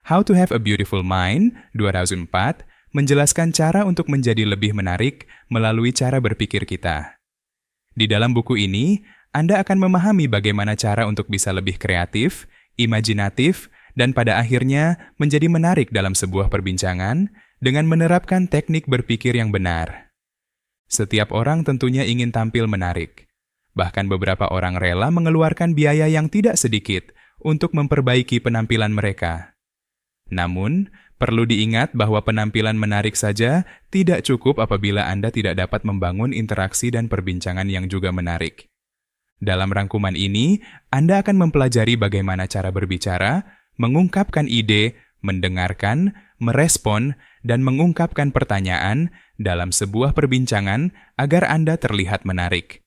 How to Have a Beautiful Mind 2004 menjelaskan cara untuk menjadi lebih menarik melalui cara berpikir kita. Di dalam buku ini, Anda akan memahami bagaimana cara untuk bisa lebih kreatif, imajinatif, dan pada akhirnya menjadi menarik dalam sebuah perbincangan dengan menerapkan teknik berpikir yang benar. Setiap orang tentunya ingin tampil menarik. Bahkan beberapa orang rela mengeluarkan biaya yang tidak sedikit untuk memperbaiki penampilan mereka. Namun, perlu diingat bahwa penampilan menarik saja tidak cukup apabila Anda tidak dapat membangun interaksi dan perbincangan yang juga menarik. Dalam rangkuman ini, Anda akan mempelajari bagaimana cara berbicara, mengungkapkan ide, mendengarkan, merespon, dan mengungkapkan pertanyaan dalam sebuah perbincangan agar Anda terlihat menarik.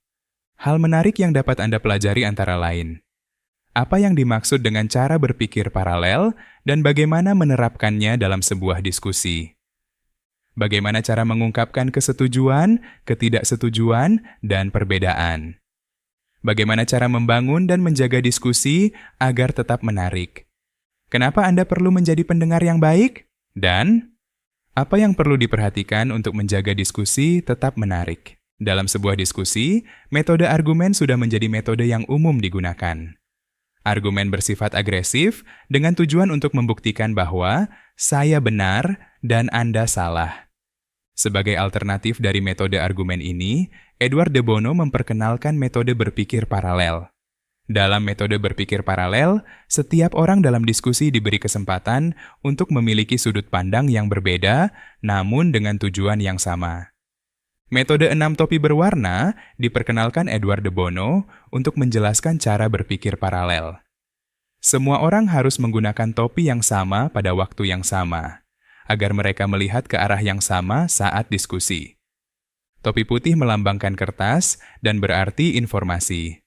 Hal menarik yang dapat Anda pelajari antara lain: apa yang dimaksud dengan cara berpikir paralel dan bagaimana menerapkannya dalam sebuah diskusi. Bagaimana cara mengungkapkan kesetujuan, ketidaksetujuan, dan perbedaan. Bagaimana cara membangun dan menjaga diskusi agar tetap menarik. Kenapa Anda perlu menjadi pendengar yang baik? Dan apa yang perlu diperhatikan untuk menjaga diskusi tetap menarik. Dalam sebuah diskusi, metode argumen sudah menjadi metode yang umum digunakan. Argumen bersifat agresif dengan tujuan untuk membuktikan bahwa saya benar dan Anda salah. Sebagai alternatif dari metode argumen ini, Edward de Bono memperkenalkan metode berpikir paralel. Dalam metode berpikir paralel, setiap orang dalam diskusi diberi kesempatan untuk memiliki sudut pandang yang berbeda, namun dengan tujuan yang sama. Metode 6 topi berwarna diperkenalkan Edward de Bono untuk menjelaskan cara berpikir paralel. Semua orang harus menggunakan topi yang sama pada waktu yang sama, agar mereka melihat ke arah yang sama saat diskusi. Topi putih melambangkan kertas dan berarti informasi.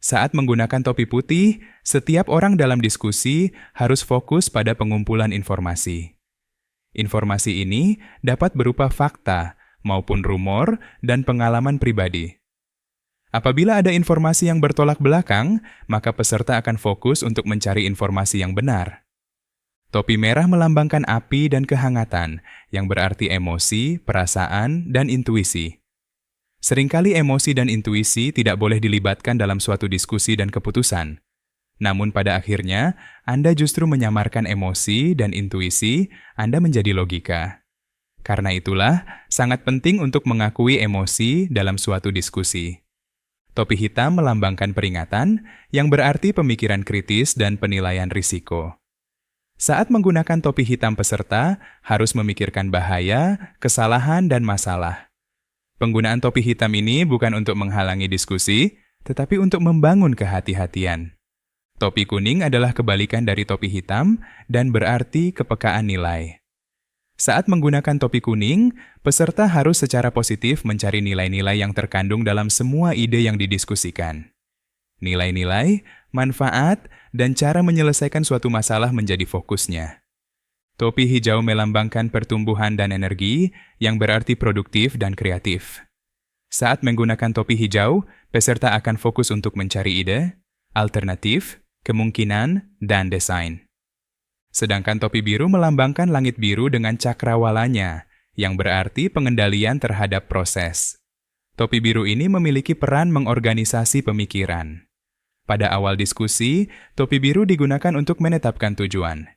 Saat menggunakan topi putih, setiap orang dalam diskusi harus fokus pada pengumpulan informasi. Informasi ini dapat berupa fakta, maupun rumor dan pengalaman pribadi. Apabila ada informasi yang bertolak belakang, maka peserta akan fokus untuk mencari informasi yang benar. Topi merah melambangkan api dan kehangatan, yang berarti emosi, perasaan, dan intuisi. Seringkali emosi dan intuisi tidak boleh dilibatkan dalam suatu diskusi dan keputusan. Namun pada akhirnya, Anda justru menyamarkan emosi dan intuisi, Anda menjadi logika. Karena itulah, sangat penting untuk mengakui emosi dalam suatu diskusi. Topi hitam melambangkan peringatan, yang berarti pemikiran kritis dan penilaian risiko. Saat menggunakan topi hitam, peserta harus memikirkan bahaya, kesalahan, dan masalah. Penggunaan topi hitam ini bukan untuk menghalangi diskusi, tetapi untuk membangun kehati-hatian. Topi kuning adalah kebalikan dari topi hitam dan berarti kepekaan nilai. Saat menggunakan topi kuning, peserta harus secara positif mencari nilai-nilai yang terkandung dalam semua ide yang didiskusikan. Nilai-nilai, manfaat, dan cara menyelesaikan suatu masalah menjadi fokusnya. Topi hijau melambangkan pertumbuhan dan energi, yang berarti produktif dan kreatif. Saat menggunakan topi hijau, peserta akan fokus untuk mencari ide, alternatif, kemungkinan, dan desain. Sedangkan topi biru melambangkan langit biru dengan cakrawalanya, yang berarti pengendalian terhadap proses. Topi biru ini memiliki peran mengorganisasi pemikiran. Pada awal diskusi, topi biru digunakan untuk menetapkan tujuan.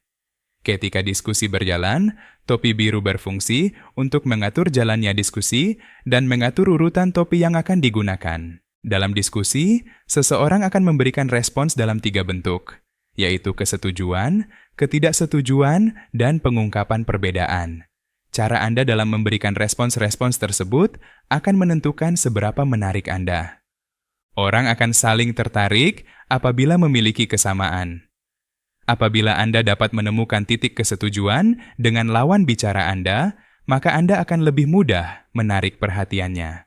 Ketika diskusi berjalan, topi biru berfungsi untuk mengatur jalannya diskusi dan mengatur urutan topi yang akan digunakan. Dalam diskusi, seseorang akan memberikan respons dalam 3 bentuk, yaitu kesetujuan, ketidaksetujuan, dan pengungkapan perbedaan. Cara Anda dalam memberikan respons-respons tersebut akan menentukan seberapa menarik Anda. Orang akan saling tertarik apabila memiliki kesamaan. Apabila Anda dapat menemukan titik kesetujuan dengan lawan bicara Anda, maka Anda akan lebih mudah menarik perhatiannya.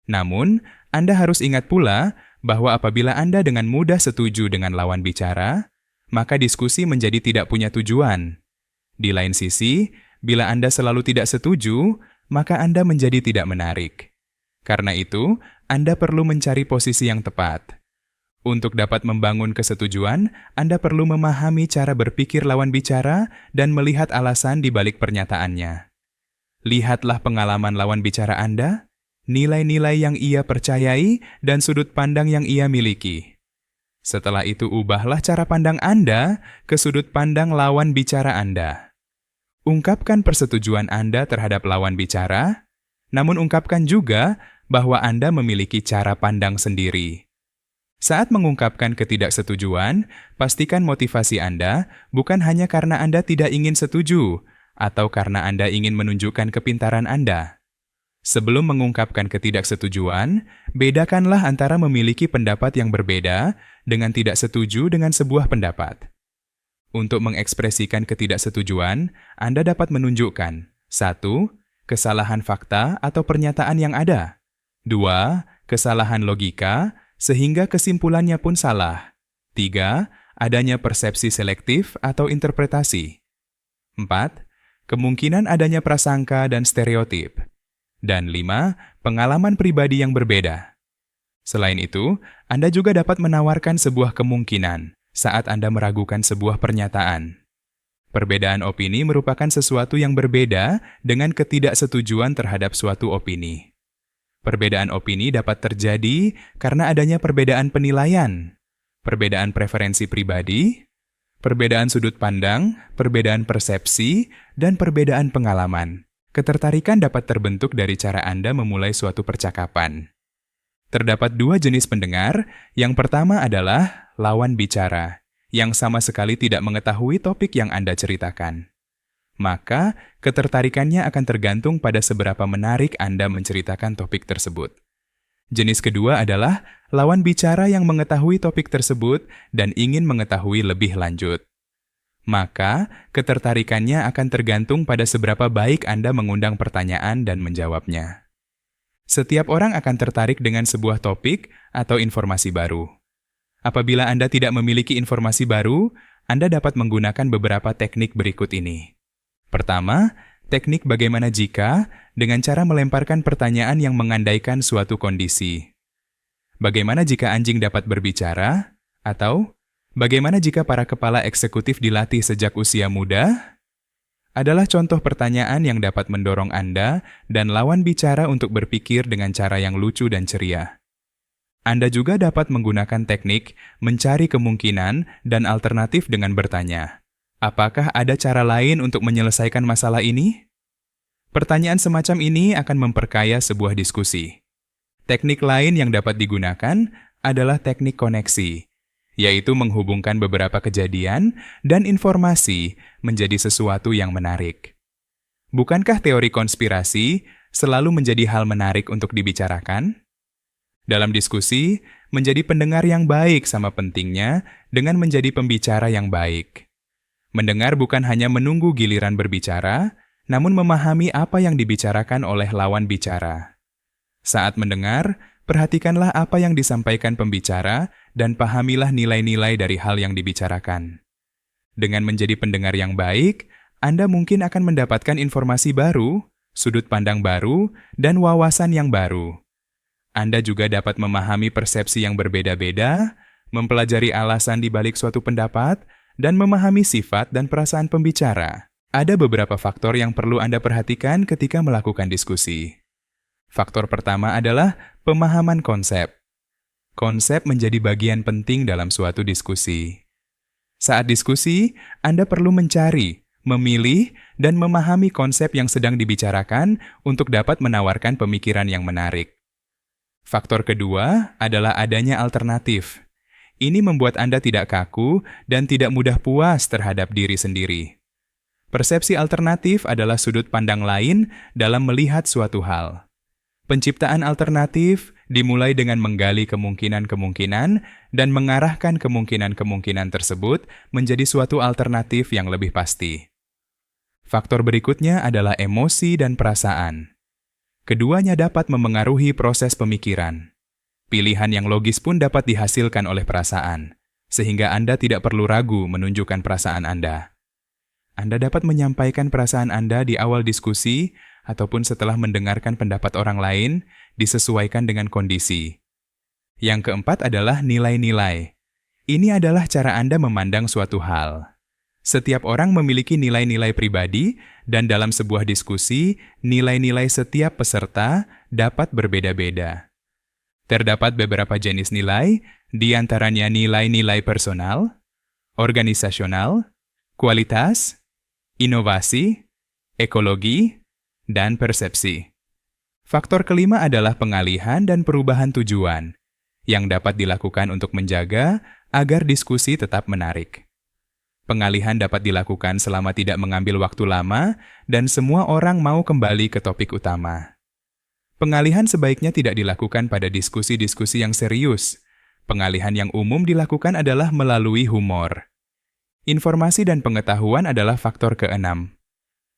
Namun, Anda harus ingat pula bahwa apabila Anda dengan mudah setuju dengan lawan bicara, maka diskusi menjadi tidak punya tujuan. Di lain sisi, bila Anda selalu tidak setuju, maka Anda menjadi tidak menarik. Karena itu, Anda perlu mencari posisi yang tepat. Untuk dapat membangun kesetujuan, Anda perlu memahami cara berpikir lawan bicara dan melihat alasan di balik pernyataannya. Lihatlah pengalaman lawan bicara Anda, nilai-nilai yang ia percayai, dan sudut pandang yang ia miliki. Setelah itu, ubahlah cara pandang Anda ke sudut pandang lawan bicara Anda. Ungkapkan persetujuan Anda terhadap lawan bicara, namun ungkapkan juga bahwa Anda memiliki cara pandang sendiri. Saat mengungkapkan ketidaksetujuan, pastikan motivasi Anda bukan hanya karena Anda tidak ingin setuju atau karena Anda ingin menunjukkan kepintaran Anda. Sebelum mengungkapkan ketidaksetujuan, bedakanlah antara memiliki pendapat yang berbeda dengan tidak setuju dengan sebuah pendapat. Untuk mengekspresikan ketidaksetujuan, Anda dapat menunjukkan 1. Kesalahan fakta atau pernyataan yang ada. 2. Kesalahan logika, sehingga kesimpulannya pun salah. 3. Adanya persepsi selektif atau interpretasi. 4. Kemungkinan adanya prasangka dan stereotip. Dan 5. Pengalaman pribadi yang berbeda. Selain itu, Anda juga dapat menawarkan sebuah kemungkinan saat Anda meragukan sebuah pernyataan. Perbedaan opini merupakan sesuatu yang berbeda dengan ketidaksetujuan terhadap suatu opini. Perbedaan opini dapat terjadi karena adanya perbedaan penilaian, perbedaan preferensi pribadi, perbedaan sudut pandang, perbedaan persepsi, dan perbedaan pengalaman. Ketertarikan dapat terbentuk dari cara Anda memulai suatu percakapan. Terdapat 2 jenis pendengar. Yang pertama adalah lawan bicara, yang sama sekali tidak mengetahui topik yang Anda ceritakan. Maka, ketertarikannya akan tergantung pada seberapa menarik Anda menceritakan topik tersebut. Jenis kedua adalah lawan bicara yang mengetahui topik tersebut dan ingin mengetahui lebih lanjut. Maka, ketertarikannya akan tergantung pada seberapa baik Anda mengundang pertanyaan dan menjawabnya. Setiap orang akan tertarik dengan sebuah topik atau informasi baru. Apabila Anda tidak memiliki informasi baru, Anda dapat menggunakan beberapa teknik berikut ini. Pertama, teknik bagaimana jika dengan cara melemparkan pertanyaan yang mengandaikan suatu kondisi. Bagaimana jika anjing dapat berbicara? Atau, bagaimana jika para kepala eksekutif dilatih sejak usia muda? Adalah contoh pertanyaan yang dapat mendorong Anda dan lawan bicara untuk berpikir dengan cara yang lucu dan ceria. Anda juga dapat menggunakan teknik mencari kemungkinan dan alternatif dengan bertanya, apakah ada cara lain untuk menyelesaikan masalah ini? Pertanyaan semacam ini akan memperkaya sebuah diskusi. Teknik lain yang dapat digunakan adalah teknik koneksi, yaitu menghubungkan beberapa kejadian dan informasi menjadi sesuatu yang menarik. Bukankah teori konspirasi selalu menjadi hal menarik untuk dibicarakan? Dalam diskusi, menjadi pendengar yang baik sama pentingnya dengan menjadi pembicara yang baik. Mendengar bukan hanya menunggu giliran berbicara, namun memahami apa yang dibicarakan oleh lawan bicara. Saat mendengar, perhatikanlah apa yang disampaikan pembicara dan pahamilah nilai-nilai dari hal yang dibicarakan. Dengan menjadi pendengar yang baik, Anda mungkin akan mendapatkan informasi baru, sudut pandang baru, dan wawasan yang baru. Anda juga dapat memahami persepsi yang berbeda-beda, mempelajari alasan di balik suatu pendapat, dan memahami sifat dan perasaan pembicara. Ada beberapa faktor yang perlu Anda perhatikan ketika melakukan diskusi. Faktor pertama adalah pemahaman konsep. Konsep menjadi bagian penting dalam suatu diskusi. Saat diskusi, Anda perlu mencari, memilih, dan memahami konsep yang sedang dibicarakan untuk dapat menawarkan pemikiran yang menarik. Faktor kedua adalah adanya alternatif. Ini membuat Anda tidak kaku dan tidak mudah puas terhadap diri sendiri. Persepsi alternatif adalah sudut pandang lain dalam melihat suatu hal. Penciptaan alternatif dimulai dengan menggali kemungkinan-kemungkinan dan mengarahkan kemungkinan-kemungkinan tersebut menjadi suatu alternatif yang lebih pasti. Faktor berikutnya adalah emosi dan perasaan. Keduanya dapat memengaruhi proses pemikiran. Pilihan yang logis pun dapat dihasilkan oleh perasaan, sehingga Anda tidak perlu ragu menunjukkan perasaan Anda. Anda dapat menyampaikan perasaan Anda di awal diskusi ataupun setelah mendengarkan pendapat orang lain, disesuaikan dengan kondisi. Yang keempat adalah nilai-nilai. Ini adalah cara Anda memandang suatu hal. Setiap orang memiliki nilai-nilai pribadi, dan dalam sebuah diskusi, nilai-nilai setiap peserta dapat berbeda-beda. Terdapat beberapa jenis nilai, di antaranya nilai-nilai personal, organisasional, kualitas, inovasi, ekologi, dan persepsi. Faktor kelima adalah pengalihan dan perubahan tujuan, yang dapat dilakukan untuk menjaga agar diskusi tetap menarik. Pengalihan dapat dilakukan selama tidak mengambil waktu lama dan semua orang mau kembali ke topik utama. Pengalihan sebaiknya tidak dilakukan pada diskusi-diskusi yang serius. Pengalihan yang umum dilakukan adalah melalui humor. Informasi dan pengetahuan adalah faktor keenam.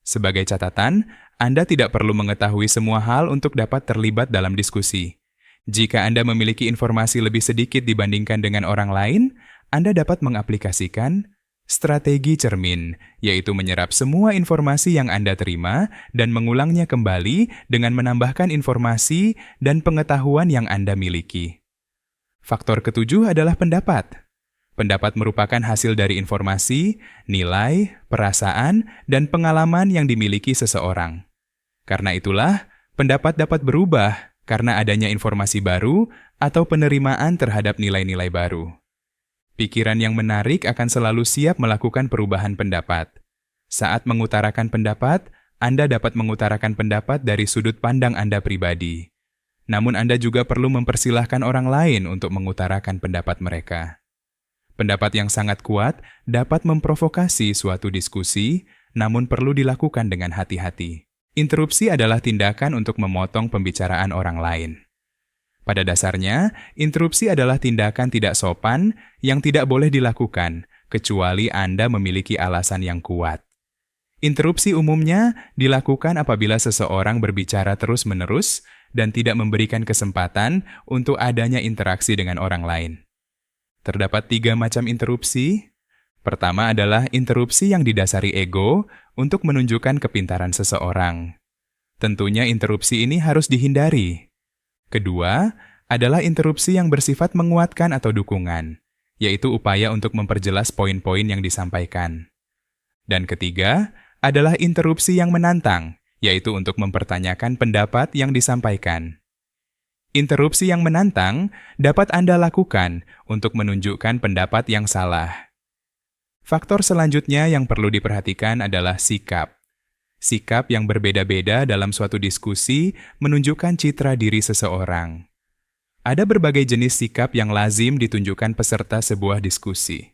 Sebagai catatan, Anda tidak perlu mengetahui semua hal untuk dapat terlibat dalam diskusi. Jika Anda memiliki informasi lebih sedikit dibandingkan dengan orang lain, Anda dapat mengaplikasikan strategi cermin, yaitu menyerap semua informasi yang Anda terima dan mengulangnya kembali dengan menambahkan informasi dan pengetahuan yang Anda miliki. Faktor ketujuh adalah pendapat. Pendapat merupakan hasil dari informasi, nilai, perasaan, dan pengalaman yang dimiliki seseorang. Karena itulah, pendapat dapat berubah karena adanya informasi baru atau penerimaan terhadap nilai-nilai baru. Pikiran yang menarik akan selalu siap melakukan perubahan pendapat. Saat mengutarakan pendapat, Anda dapat mengutarakan pendapat dari sudut pandang Anda pribadi. Namun Anda juga perlu mempersilahkan orang lain untuk mengutarakan pendapat mereka. Pendapat yang sangat kuat dapat memprovokasi suatu diskusi, namun perlu dilakukan dengan hati-hati. Interupsi adalah tindakan untuk memotong pembicaraan orang lain. Pada dasarnya, interupsi adalah tindakan tidak sopan yang tidak boleh dilakukan, kecuali Anda memiliki alasan yang kuat. Interupsi umumnya dilakukan apabila seseorang berbicara terus-menerus dan tidak memberikan kesempatan untuk adanya interaksi dengan orang lain. Terdapat 3 macam interupsi. Pertama adalah interupsi yang didasari ego untuk menunjukkan kepintaran seseorang. Tentunya interupsi ini harus dihindari. Kedua adalah interupsi yang bersifat menguatkan atau dukungan, yaitu upaya untuk memperjelas poin-poin yang disampaikan. Dan ketiga adalah interupsi yang menantang, yaitu untuk mempertanyakan pendapat yang disampaikan. Interupsi yang menantang dapat Anda lakukan untuk menunjukkan pendapat yang salah. Faktor selanjutnya yang perlu diperhatikan adalah sikap. Sikap yang berbeda-beda dalam suatu diskusi menunjukkan citra diri seseorang. Ada berbagai jenis sikap yang lazim ditunjukkan peserta sebuah diskusi.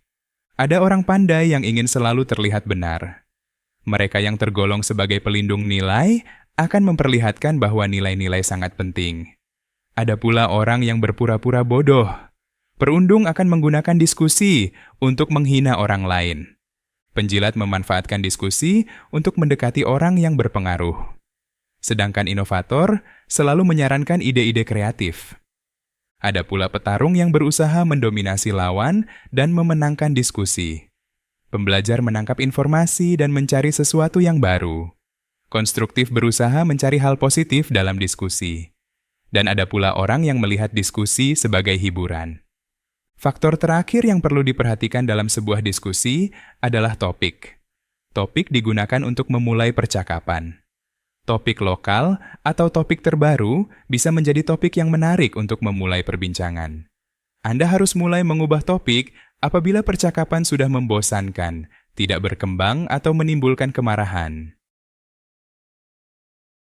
Ada orang pandai yang ingin selalu terlihat benar. Mereka yang tergolong sebagai pelindung nilai akan memperlihatkan bahwa nilai-nilai sangat penting. Ada pula orang yang berpura-pura bodoh. Perundung akan menggunakan diskusi untuk menghina orang lain. Penjilat memanfaatkan diskusi untuk mendekati orang yang berpengaruh. Sedangkan inovator selalu menyarankan ide-ide kreatif. Ada pula petarung yang berusaha mendominasi lawan dan memenangkan diskusi. Pembelajar menangkap informasi dan mencari sesuatu yang baru. Konstruktif berusaha mencari hal positif dalam diskusi. Dan ada pula orang yang melihat diskusi sebagai hiburan. Faktor terakhir yang perlu diperhatikan dalam sebuah diskusi adalah topik. Topik digunakan untuk memulai percakapan. Topik lokal atau topik terbaru bisa menjadi topik yang menarik untuk memulai perbincangan. Anda harus mulai mengubah topik apabila percakapan sudah membosankan, tidak berkembang atau menimbulkan kemarahan.